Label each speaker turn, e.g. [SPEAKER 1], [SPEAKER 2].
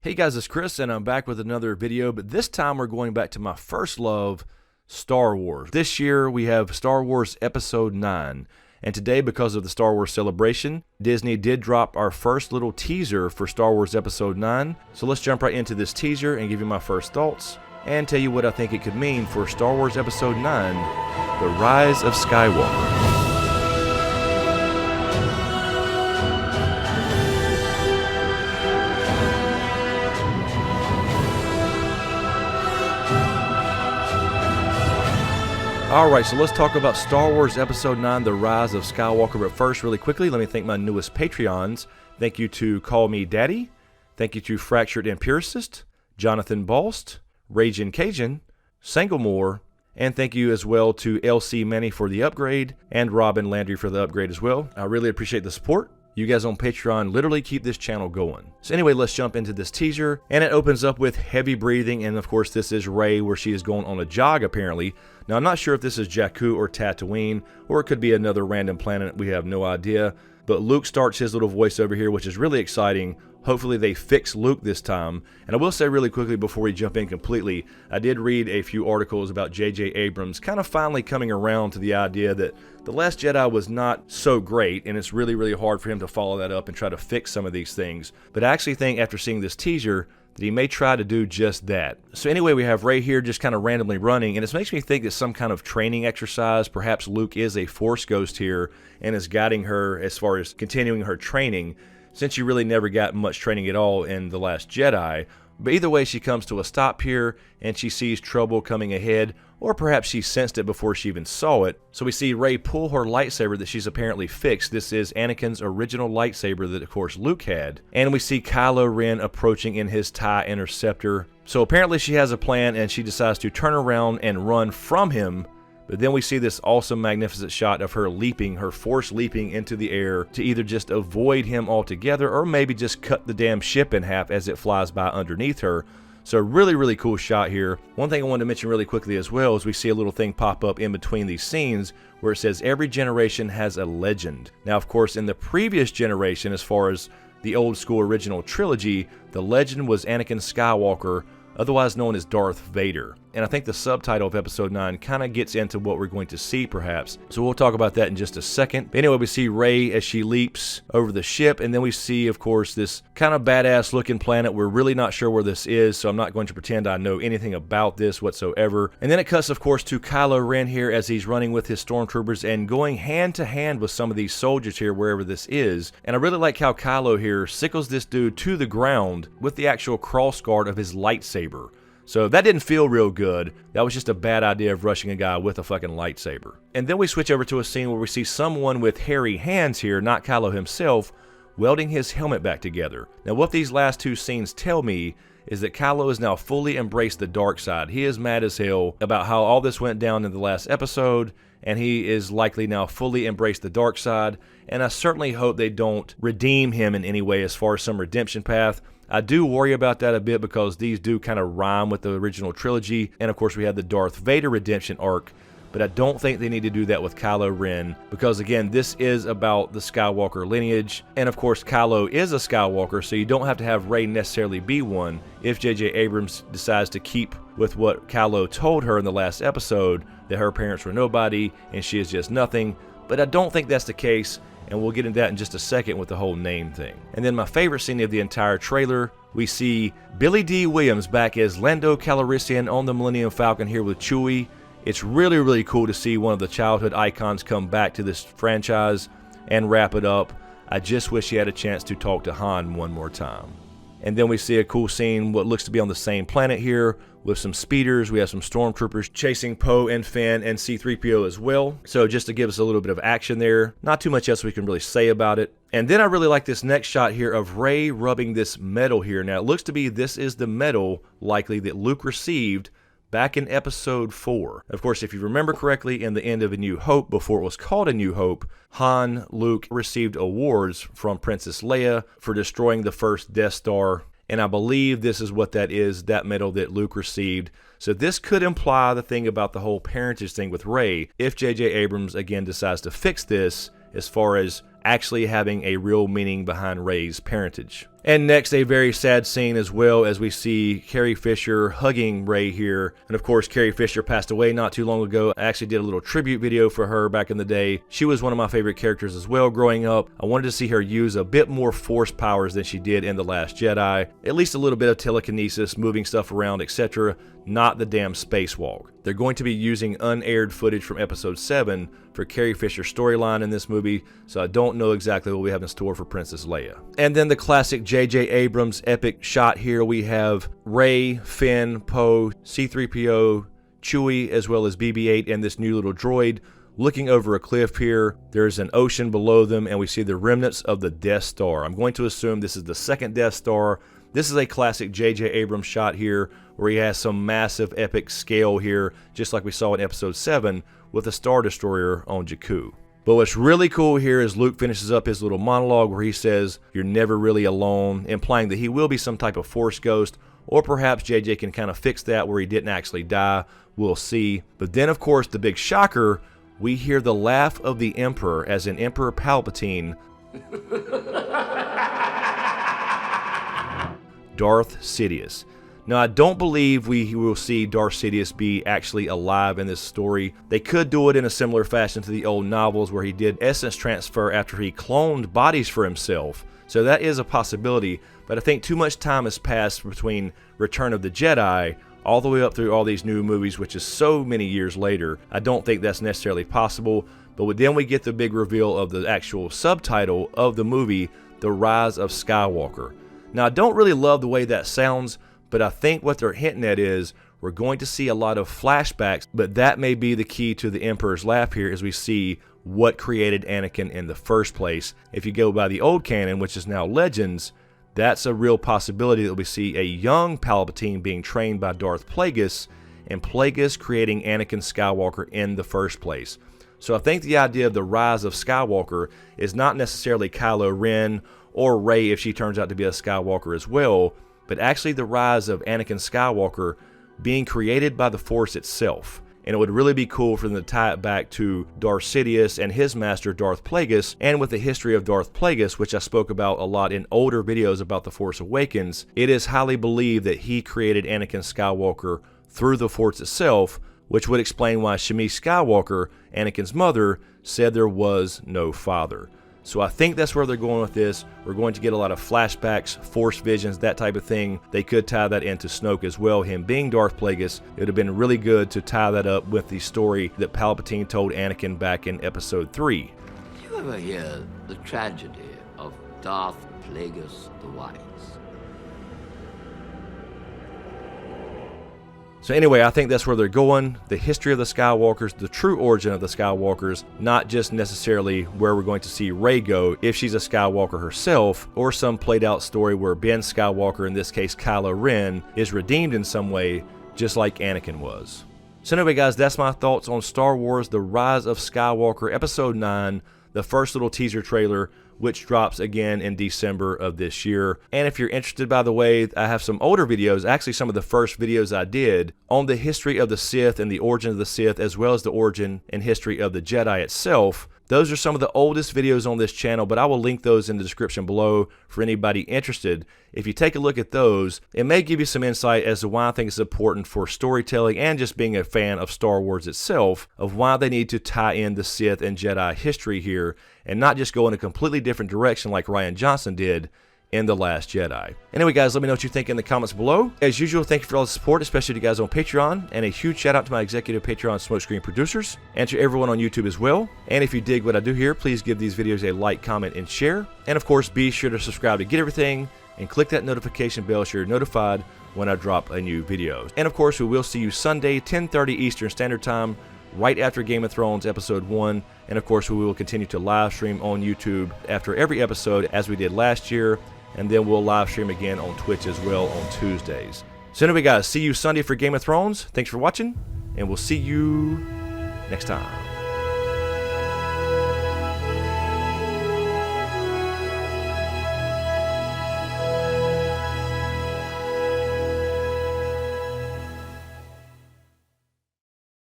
[SPEAKER 1] Hey guys, it's Chris and I'm back with another video, but this time we're going back to my first love, Star Wars. This year we have Star Wars Episode 9, and today, because of the Star Wars celebration, Disney did drop our first little teaser for Star Wars Episode 9. So let's jump right into this teaser and give you my first thoughts, and tell you what I think it could mean for Star Wars Episode 9, The Rise of Skywalker. Alright, so let's talk about Star Wars Episode 9, The Rise of Skywalker. But first, really quickly, let me thank my newest Patreons. Thank you to Call Me Daddy. Thank you to Fractured Empiricist, Jonathan Balst, Ragin' Cajun, Sanglemore, and thank you as well to LC Manny for the upgrade, and Robin Landry for the upgrade as well. I really appreciate the support. You guys on Patreon literally keep this channel going. So anyway, let's jump into this teaser, and it opens up with heavy breathing, and of course this is Rey, where she is going on a jog apparently. Now I'm not sure if this is Jakku or Tatooine, or it could be another random planet, we have no idea. But Luke starts his little voiceover here, which is really exciting. Hopefully they fix Luke this time. And I will say really quickly before we jump in completely, I did read a few articles about JJ Abrams kind of finally coming around to the idea that The Last Jedi was not so great, and it's really hard for him to follow that up and try to fix some of these things. But I actually think after seeing this teaser that he may try to do just that. So anyway, we have Rey here just kind of randomly running, and it makes me think that some kind of training exercise, perhaps Luke is a Force ghost here and is guiding her as far as continuing her training, since she really never got much training at all in The Last Jedi. But either way, she comes to a stop here, and she sees trouble coming ahead, or perhaps she sensed it before she even saw it. So we see Rey pull her lightsaber that she's apparently fixed. This is Anakin's original lightsaber that, of course, Luke had. And we see Kylo Ren approaching in his TIE Interceptor. So apparently she has a plan, and she decides to turn around and run from him. But then we see this awesome, magnificent shot of her leaping, her Force leaping into the air to either just avoid him altogether, or maybe just cut the damn ship in half as it flies by underneath her. So really cool shot here. One thing I wanted to mention really quickly as well is we see a little thing pop up in between these scenes where it says every generation has a legend. Now, of course, in the previous generation, as far as the old school original trilogy, the legend was Anakin Skywalker, otherwise known as Darth Vader. And I think the subtitle of Episode 9 kind of gets into what we're going to see, perhaps. So we'll talk about that in just a second. But anyway, we see Rey as she leaps over the ship, and then we see, of course, this kind of badass looking planet. We're really not sure where this is, so I'm not going to pretend I know anything about this whatsoever. And then it cuts, of course, to Kylo Ren here as he's running with his stormtroopers and going hand to hand with some of these soldiers here, wherever this is. And I really like how Kylo here sickles this dude to the ground with the actual crossguard of his lightsaber. So that didn't feel real good. That was just a bad idea of rushing a guy with a fucking lightsaber. And then we switch over to a scene where we see someone with hairy hands here, not Kylo himself, welding his helmet back together. Now what these last two scenes tell me is that Kylo has now fully embraced the dark side. He is mad as hell about how all this went down in the last episode, and he is likely now fully embraced the dark side, and I certainly hope they don't redeem him in any way as far as some redemption path. I do worry about that a bit because these do kind of rhyme with the original trilogy, and of course we had the Darth Vader redemption arc, but I don't think they need to do that with Kylo Ren, because again, this is about the Skywalker lineage, and of course Kylo is a Skywalker, so you don't have to have Rey necessarily be one if JJ Abrams decides to keep with what Kylo told her in the last episode, that her parents were nobody and she is just nothing. But I don't think that's the case, and we'll get into that in just a second with the whole name thing. And then my favorite scene of the entire trailer, we see Billy D. Williams back as Lando Calrissian on the Millennium Falcon here with Chewie. It's really cool to see one of the childhood icons come back to this franchise and wrap it up. I just wish he had a chance to talk to Han one more time. And then we see a cool scene, what looks to be on the same planet here, with some speeders. We have some stormtroopers chasing Poe and Finn and C-3PO as well. So just to give us a little bit of action there. Not too much else we can really say about it. And then I really like this next shot here of Rey rubbing this medal here. Now it looks to be this is the medal likely that Luke received back in Episode 4. Of course, if you remember correctly, in the end of A New Hope, before it was called A New Hope, Han, Luke received awards from Princess Leia for destroying the first Death Star, and I believe this is what that is, that medal that Luke received. So this could imply the thing about the whole parentage thing with Rey, if JJ Abrams again decides to fix this as far as actually having a real meaning behind Rey's parentage. And next, a very sad scene as well, as we see Carrie Fisher hugging Rey here. And of course, Carrie Fisher passed away not too long ago. I actually did a little tribute video for her back in the day. She was one of my favorite characters as well growing up. I wanted to see her use a bit more force powers than she did in The Last Jedi. At least a little bit of telekinesis, moving stuff around, etc. Not the damn spacewalk. They're going to be using unaired footage from Episode 7 for Carrie Fisher's storyline in this movie, so I don't know exactly what we have in store for Princess Leia. And then the classic JJ Abrams epic shot here. We have Rey, Finn, Poe, C-3PO, Chewie, as well as BB-8 and this new little droid looking over a cliff here. There's an ocean below them, and we see the remnants of the Death Star. I'm going to assume this is the second Death Star. This is a classic JJ Abrams shot here, where he has some massive epic scale here, just like we saw in Episode 7 with the Star Destroyer on Jakku. But what's really cool here is Luke finishes up his little monologue where he says, "You're never really alone," implying that he will be some type of Force ghost, or perhaps JJ can kind of fix that where he didn't actually die. We'll see. But then, of course, the big shocker, we hear the laugh of the Emperor, as in Emperor Palpatine. Darth Sidious. Now, I don't believe we will see Darth Sidious be actually alive in this story. They could do it in a similar fashion to the old novels where he did essence transfer after he cloned bodies for himself. So that is a possibility, but I think too much time has passed between Return of the Jedi all the way up through all these new movies, which is so many years later. I don't think that's necessarily possible, but then we get the big reveal of the actual subtitle of the movie, The Rise of Skywalker. Now, I don't really love the way that sounds, but I think what they're hinting at is we're going to see a lot of flashbacks, but that may be the key to the Emperor's laugh here as we see what created Anakin in the first place. If you go by the old canon, which is now Legends, that's a real possibility that we see a young Palpatine being trained by Darth Plagueis, and Plagueis creating Anakin Skywalker in the first place. So I think the idea of the Rise of Skywalker is not necessarily Kylo Ren or Rey if she turns out to be a Skywalker as well, but actually the rise of Anakin Skywalker being created by the Force itself. And it would really be cool for them to tie it back to Darth Sidious and his master Darth Plagueis, and with the history of Darth Plagueis, which I spoke about a lot in older videos about The Force Awakens. It is highly believed that he created Anakin Skywalker through the Force itself, which would explain why Shmi Skywalker, Anakin's mother, said there was no father. So I think that's where they're going with this. We're going to get a lot of flashbacks, Force visions, that type of thing. They could tie that into Snoke as well, him being Darth Plagueis. It would have been really good to tie that up with the story that Palpatine told Anakin back in Episode 3.
[SPEAKER 2] Did you ever hear the tragedy of Darth Plagueis the Wise?
[SPEAKER 1] So anyway, I think that's where they're going. The history of the Skywalkers, the true origin of the Skywalkers, not just necessarily where we're going to see Rey go if she's a Skywalker herself, or some played out story where Ben Skywalker, in this case Kylo Ren, is redeemed in some way, just like Anakin was. So anyway guys, that's my thoughts on Star Wars The Rise of Skywalker Episode 9, the first little teaser trailer, which drops again in December of this year. And if you're interested, by the way, I have some older videos, actually some of the first videos I did, on the history of the Sith and the origin of the Sith, as well as the origin and history of the Jedi itself. Those are some of the oldest videos on this channel, but I will link those in the description below for anybody interested. If you take a look at those, it may give you some insight as to why I think it's important for storytelling and just being a fan of Star Wars itself, of why they need to tie in the Sith and Jedi history here, and not just go in a completely different direction like Rian Johnson did in The Last Jedi. Anyway guys, let me know what you think in the comments below. As usual, thank you for all the support, especially to you guys on Patreon, and a huge shout out to my executive Patreon SmokeScreen producers, and to everyone on YouTube as well. And if you dig what I do here, please give these videos a like, comment, and share. And of course, be sure to subscribe to get everything, and click that notification bell so you're notified when I drop a new video. And of course, we will see you Sunday, 10:30 Eastern Standard Time, right after Game of Thrones Episode 1. And of course, we will continue to live stream on YouTube after every episode, as we did last year. And then we'll live stream again on Twitch as well on Tuesdays. So anyway guys, see you Sunday for Game of Thrones. Thanks for watching, and we'll see you next time.